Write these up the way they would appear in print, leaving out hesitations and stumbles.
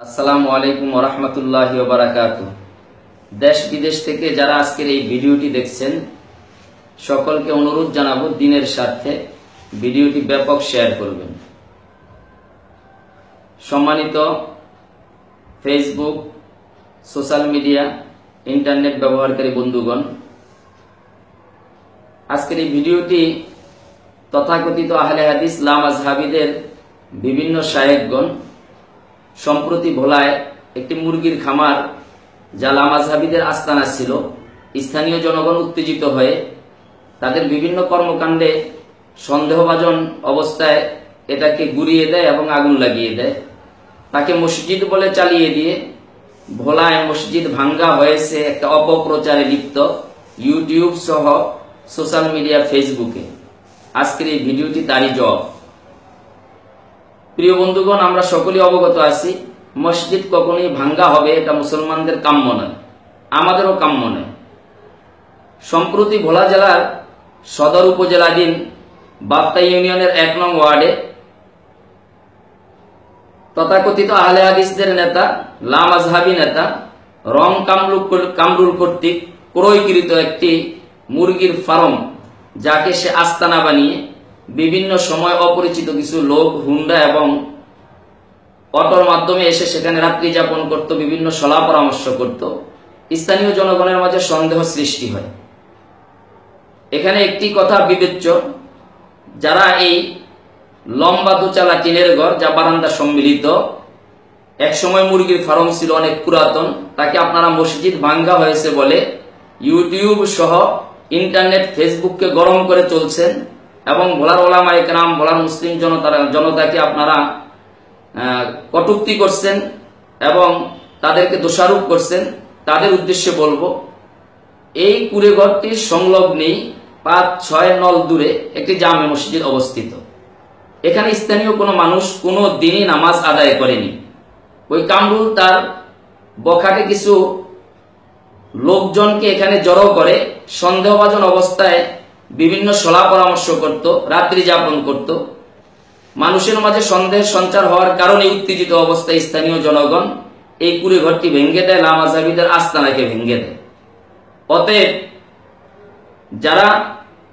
আসসালামু আলাইকুম ওয়া রাহমাতুল্লাহি ওয়া বারাকাতুহু। দেশ বিদেশ থেকে যারা আজকের এই ভিডিওটি দেখছেন সকলকে অনুরোধ জানাবো দ্বীনের স্বার্থে ভিডিওটি ব্যাপক শেয়ার করবেন। সম্মানিত ফেসবুক, সোশ্যাল মিডিয়া, ইন্টারনেট ব্যবহারকারী বন্ধুগণ, আজকের এই ভিডিওটি তথাকথিত আহলে হাদিস লামাযহাবীদের বিভিন্ন শায়েখগণ সম্প্রতি ভোলায় একটি মুরগির খামার যা লামাযহাবীদের আস্তানা ছিল, স্থানীয় জনগণ উত্তেজিত হয়ে তাদের বিভিন্ন কর্মকাণ্ডে সন্দেহভাজন অবস্থায় এটাকে গুড়িয়ে দেয় এবং আগুন লাগিয়ে দেয়। তাকে মসজিদ বলে চালিয়ে দিয়ে ভোলায় মসজিদ ভাঙ্গা হয়েছে একটা অপপ্রচারে লিপ্ত ইউটিউব সহ সোশ্যাল মিডিয়া, ফেসবুকে। আজকের এই ভিডিওটি তারই জবাব। প্রিয় বন্ধুগণ, আমরা সকলেই অবগত আছি মসজিদ কখনোই ভাঙ্গা হবে এটা মুসলমানদের কাম্য নয়, আমাদেরও কাম্য নয়। সম্প্রতি ভোলা জেলার সদর উপজেলাধীন বাপ্তা ইউনিয়নের ১ নং ওয়ার্ডে তথাকথিত আহলে হাদিসদের নেতা, লামাযহাবী নেতা রং কামরুল কর্তৃক ক্রয়কৃত একটি মুরগির ফার্ম, যাকে সে আস্তানা বানিয়ে বিভিন্ন সময় অপরিচিত কিছু লোক হুন্ডা এবং অটোর মাধ্যমে এসে সেখানে রাত্রি যাপন করত, বিভিন্ন সলা পরামর্শ করত। স্থানীয় জনগণের মাঝে সন্দেহ সৃষ্টি হয়। এখানে একটি কথা বিবেচ্য, যারা এই লম্বা দুচালা টিনের ঘর যা বারান্দা সম্মিলিত একসময় মুরগির ফার্ম ছিল, অনেক পুরাতন, তাকে আপনারা মসজিদ ভাঙ্গা হয়েছে বলে ইউটিউব সহ ইন্টারনেট, ফেসবুককে গরম করে চলছেন এবং ভোলার ওলামায়ে কেরাম, ভোলার মুসলিম জনতাকে আপনারা কটূক্তি করছেন এবং তাদেরকে দোষারোপ করছেন। তাদের উদ্দেশ্যে বলবো, এই কুড়েঘরটির সংলগ্নেই ৫-৬ নল দূরে একটি জামে মসজিদ অবস্থিত। এখানে স্থানীয় কোনো মানুষ কোনো দিনই নামাজ আদায় করেনি। ওই কামরুল তার বখাটে কিছু লোকজনকে এখানে জড়ো করে সন্দেহভাজন অবস্থায় বিভিন্ন সলা পরামর্শ করত, রাত্রি যাপন করত। মানুষের মাঝে সন্দেহের সঞ্চার হওয়ার কারণে উত্তেজিত অবস্থায় স্থানীয় জনগণ এই কুড়েঘরটি ভেঙে দেয়, লামাযহাবীদের আস্তানাকে ভেঙে দেয়। অতএব যারা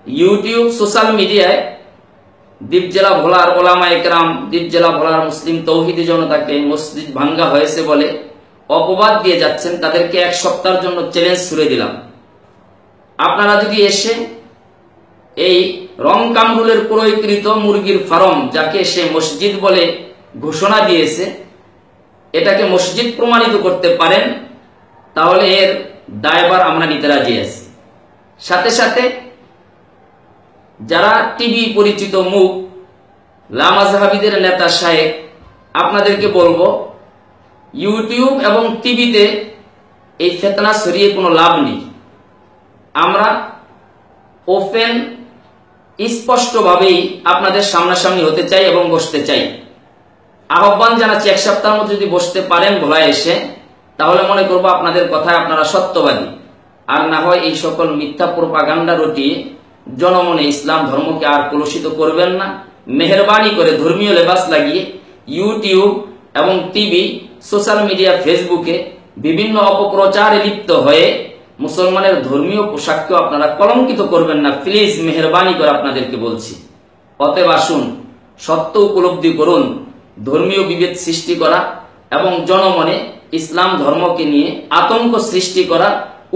ইউটিউব, সোশ্যাল মিডিয়ায় দ্বীপ জেলা ভোলার ওলামায়ে কেরাম, দ্বীপ জেলা ভোলার মুসলিম তৌহিদি জনতাকে মসজিদ ভাঙ্গা হয়েছে বলে অপবাদ দিয়ে যাচ্ছেন, তাদেরকে ১ সপ্তাহের জন্য চ্যালেঞ্জ ছুড়ে দিলাম। আপনারা যদি এসে এই রং কামরুলের ক্রয়কৃত মুরগির ফার্ম, যাকে সে মসজিদ বলে ঘোষণা দিয়েছে, এটাকে মসজিদ প্রমাণিত করতে পারেন, তাহলে এর দায়ভার আমরা নিতে রাজি আছি। সাথে সাথে যারা টিভি পরিচিত মুখ, লামাযহাবীদের নেতা শায়েখ, আপনাদেরকে বলবো, ইউটিউব এবং টিভিতে এই ফিতনা ছড়িয়ে কোনো লাভ নেই। আমরা ওপেন স্পষ্টভাবেই আপনাদের সামনাসামনি হতে চাই এবং বসতে চাই। আহ্বান জানাচ্ছি, ১ সপ্তাহের মধ্যে যদি বসতে পারেন ভোলায় এসে, তাহলে মনে করবো আপনাদের কথায় আপনারা সত্যবাদী। আর না হয় এই সকল মিথ্যা প্রোপাগান্ডা রটিয়ে জনমনে ইসলাম ধর্মকে আর কলুষিত করবেন না। মেহেরবানি করে ধর্মীয় লেবাস লাগিয়ে ইউটিউব এবং টিভি, সোশ্যাল মিডিয়া, ফেসবুকে বিভিন্ন অপপ্রচারে লিপ্ত হয়ে মুসলমানের ধর্মীয় পোশাককেও আপনারা কলঙ্কিত করবেন না, প্লিজ, মেহেরবানি করে আপনাদেরকে বলছি। অতএব আসুন, সত্য উপলব্ধি করুন, ধর্মীয় বিভেদ সৃষ্টি করা এবং জনমনে ইসলাম ধর্মকে নিয়ে আতঙ্ক সৃষ্টি করা,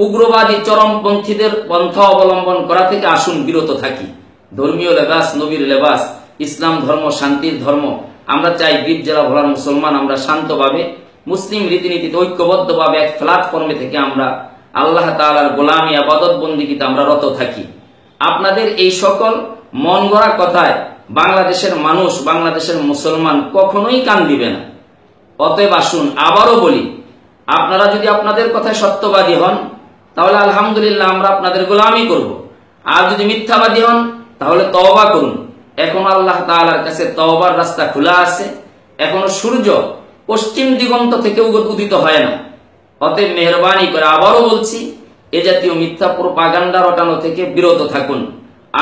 উগ্রবাদী চরমপন্থীদের পন্থা অবলম্বন করা থেকে আসুন বিরত থাকি। ধর্মীয় লেবাস, নবীর লেবাস, ইসলাম ধর্ম শান্তির ধর্ম। আমরা চাই দ্বীপ জেলা ভোলার মুসলমান আমরা শান্তভাবে মুসলিম রীতিনীতিতে ঐক্যবদ্ধভাবে এক প্ল্যাটফর্মে থেকে আমরা আল্লাহ তাআলার গোলামি, ইবাদত, বন্দেগীতে আমরা রত থাকি। আপনাদের এই সকল মন গড়া কথায় বাংলাদেশের মানুষ, বাংলাদেশের মুসলমান কখনোই কান দিবে না। অতএব আসুন, আবারও বলি, আপনারা যদি আপনাদের কথায় সত্যবাদী হন, তাহলে আলহামদুলিল্লাহ আমরা আপনাদের গোলামি করব। আর যদি মিথ্যাবাদী হন, তাহলে তওবা করুন। এখন আল্লাহ তাআলার কাছে তওবার রাস্তা খোলা আছে। এখনো সূর্য পশ্চিম দিগন্ত থেকে উদিত হয় না। অতএব মেহেরবানি করে আবারও বলছি, এ জাতীয় মিথ্যা প্রোপাগান্ডা রটানো থেকে বিরত থাকুন।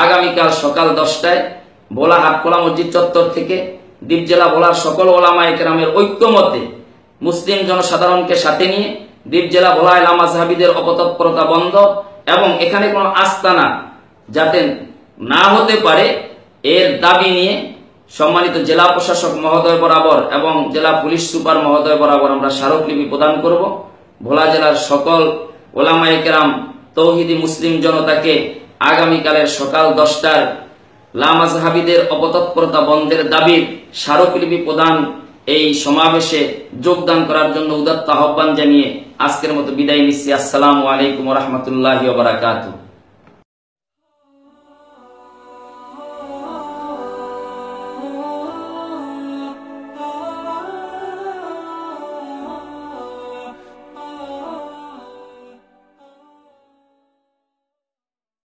আগামীকাল সকাল 10টায় ভোলা হাটখোলা মসজিদ চত্বর থেকে দ্বীপ জেলা ভোলার সকল ওলামায়ে কেরামের ঐক্যমতে মুসলিম জনসাধারণকে সাথে নিয়ে দ্বীপ জেলা ভোলায় লামাজহাবিদের অপতৎপরতা বন্ধ এবং এখানে কোনো আস্তানা যাতে না হতে পারে এর দাবি নিয়ে সম্মানিত জেলা প্রশাসক মহোদয় বরাবর এবং জেলা পুলিশ সুপার মহোদয় বরাবর আমরা স্মারকলিপি প্রদান করব। ভোলা জেলার সকল ওলামায়ে কেরাম তৌহিদি মুসলিম জনতাকে আগামীকালের সকাল 10টার লামাজহাবিদের অপতৎপরতা বন্ধের দাবির স্মারকলিপি প্রদান এই সমাবেশে যোগদান করার জন্য উদাত্ত আহ্বান জানিয়ে আজকের মতো বিদায় নিচ্ছি। আসসালামু আলাইকুম ওয়া রাহমাতুল্লাহি ওয়া বারাকাতুহু।